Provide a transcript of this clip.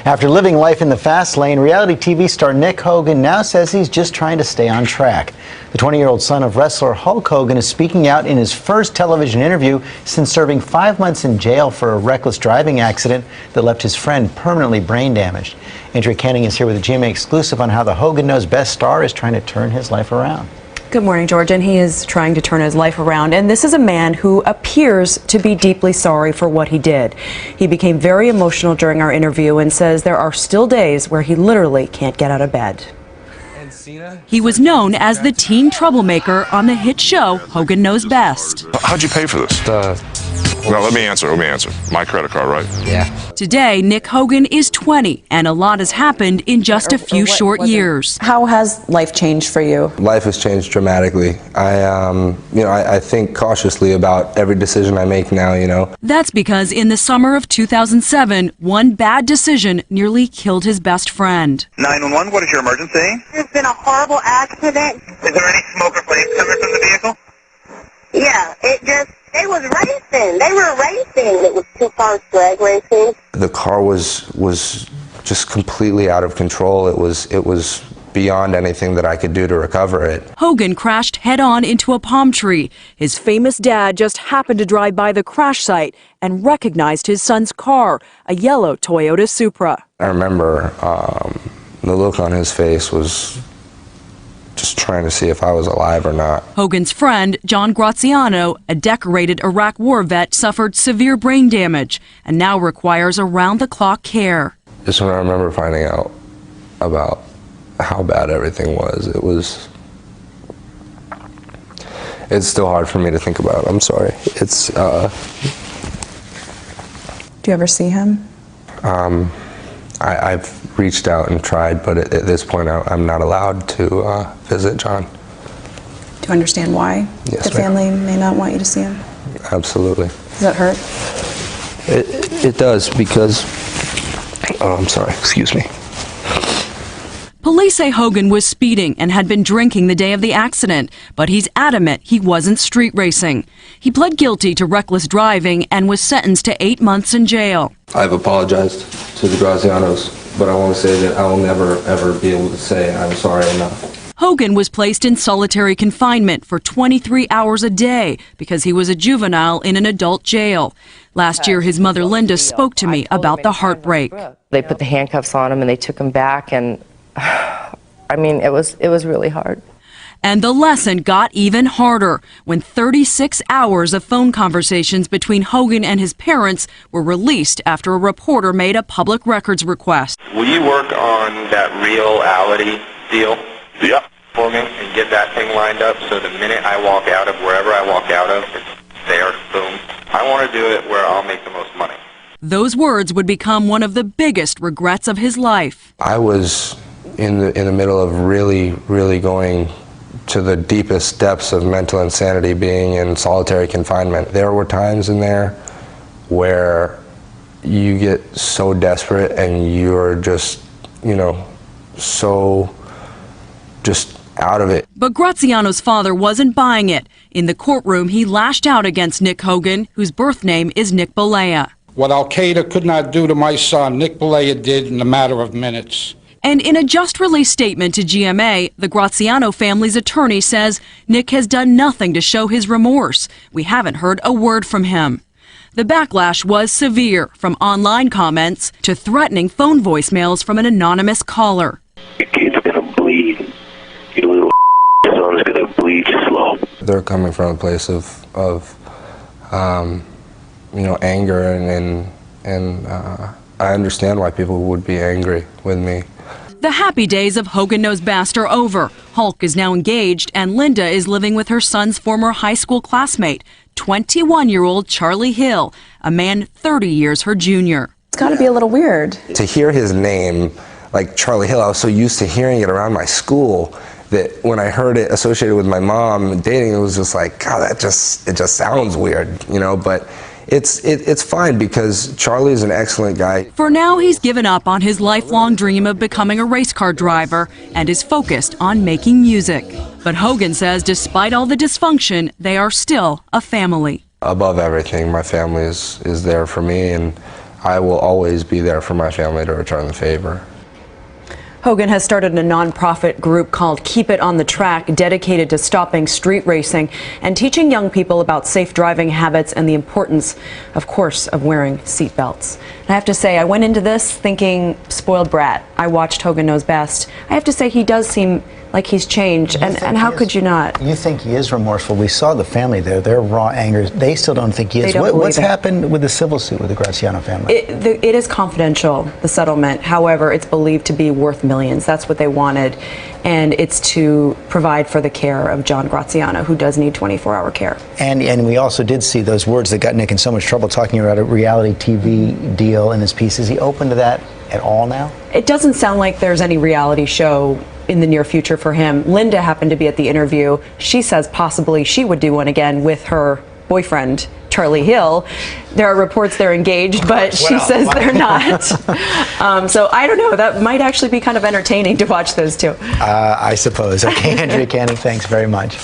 After living life in the fast lane, reality TV star Nick Hogan now says he's just trying to stay on track. The 20-year-old son of wrestler Hulk Hogan is speaking out in his first television interview since serving 5 months in jail for a reckless driving accident that left his friend permanently brain damaged. Andrea Canning is here with a GMA exclusive on how the Hogan Knows Best star is trying to turn his life around. Good morning, George. And he is trying to turn his life around. And this is a man who appears to be deeply sorry for what he did. He became very emotional during our interview and says there are still days where he literally can't get out of bed. He was known as the teen troublemaker on the hit show Hogan Knows Best. How'd you pay for this? No, let me answer. My credit card, right? Yeah. Today, Nick Hogan is 20, and a lot has happened in just a few short years. How has life changed for you? Life has changed dramatically. I think cautiously about every decision I make now, That's because in the summer of 2007, one bad decision nearly killed his best friend. 911, what is your emergency? There's been a horrible accident. Is there any smoke or flames coming from the vehicle? Yeah, they was racing. They were racing. It was two cars drag racing. The car was just completely out of control. It was beyond anything that I could do to recover it. Hogan crashed head-on into a palm tree. His famous dad just happened to drive by the crash site and recognized his son's car, a yellow Toyota Supra. I remember the look on his face was just trying to see if I was alive or not. Hogan's friend, John Graziano, a decorated Iraq war vet, suffered severe brain damage and now requires around-the-clock care. Just when I remember finding out about how bad everything was, it's still hard for me to think about. I'm sorry. Do you ever see him? I've reached out and tried, but at this point I'm not allowed to visit John. Do you understand why Yes, the family may not want you to see him? Absolutely. Does that hurt? It does because, I'm sorry, excuse me. Police say Hogan was speeding and had been drinking the day of the accident, but he's adamant he wasn't street racing. He pled guilty to reckless driving and was sentenced to 8 months in jail. I've apologized to the Grazianos, but I want to say that I will never, ever be able to say I'm sorry enough. Hogan was placed in solitary confinement for 23 hours a day because he was a juvenile in an adult jail. Last year, his mother Linda spoke to me about the heartbreak. They put the handcuffs on him and they took him back, and I mean, it was really hard. And the lesson got even harder when 36 hours of phone conversations between Hogan and his parents were released after a reporter made a public records request. Will you work on that reality deal? Yep. For me and get that thing lined up so the minute I walk out of wherever I walk out of, it's there, boom. I want to do it where I'll make the most money. Those words would become one of the biggest regrets of his life. I was in the middle of really going to the deepest depths of mental insanity, being in solitary confinement. There were times in there where you get so desperate and you're just, so just out of it. But Graziano's father wasn't buying it. In the courtroom, he lashed out against Nick Hogan, whose birth name is Nick Balea. What Al-Qaeda could not do to my son, Nick Balea did in a matter of minutes. And in a just-released statement to GMA, the Graziano family's attorney says Nick has done nothing to show his remorse. We haven't heard a word from him. The backlash was severe, from online comments to threatening phone voicemails from an anonymous caller. Your kid's gonna bleed. Your little son's gonna bleed slow. They're coming from a place of anger, and I understand why people would be angry with me. The happy days of Hogan Knows Best are over. Hulk is now engaged, and Linda is living with her son's former high school classmate, 21-year-old Charlie Hill, a man 30 years her junior. It's got to be a little weird. To hear his name, like Charlie Hill, I was so used to hearing it around my school that when I heard it associated with my mom dating, it was just like, God, it just sounds weird, but it's fine because Charlie is an excellent guy. For now, he's given up on his lifelong dream of becoming a race car driver and is focused on making music. But Hogan says despite all the dysfunction, they are still a family. Above everything, my family is there for me, and I will always be there for my family to return the favor. Hogan has started a nonprofit group called Keep It on the Track, dedicated to stopping street racing and teaching young people about safe driving habits and the importance, of course, of wearing seatbelts. And I have to say, I went into this thinking spoiled brat. I watched Hogan Knows Best. I have to say, he does seem like he's changed, and how could you not? You think he is remorseful? We saw the family there, their raw anger. They still don't think he is. What's happened with the civil suit with the Graziano family? It is confidential, the settlement. However, it's believed to be worth millions. That's what they wanted, and it's to provide for the care of John Graziano, who does need 24-hour care. And we also did see those words that got Nick in so much trouble talking about a reality TV deal in his piece. Is he open to that at all now? It doesn't sound like there's any reality show in the near future for him. Linda happened to be at the interview. She says possibly she would do one again with her boyfriend, Charlie Hill. There are reports they're engaged, but she says they're not. So I don't know. That might actually be kind of entertaining to watch those two. I suppose. Okay, Andrea Canning, thanks very much.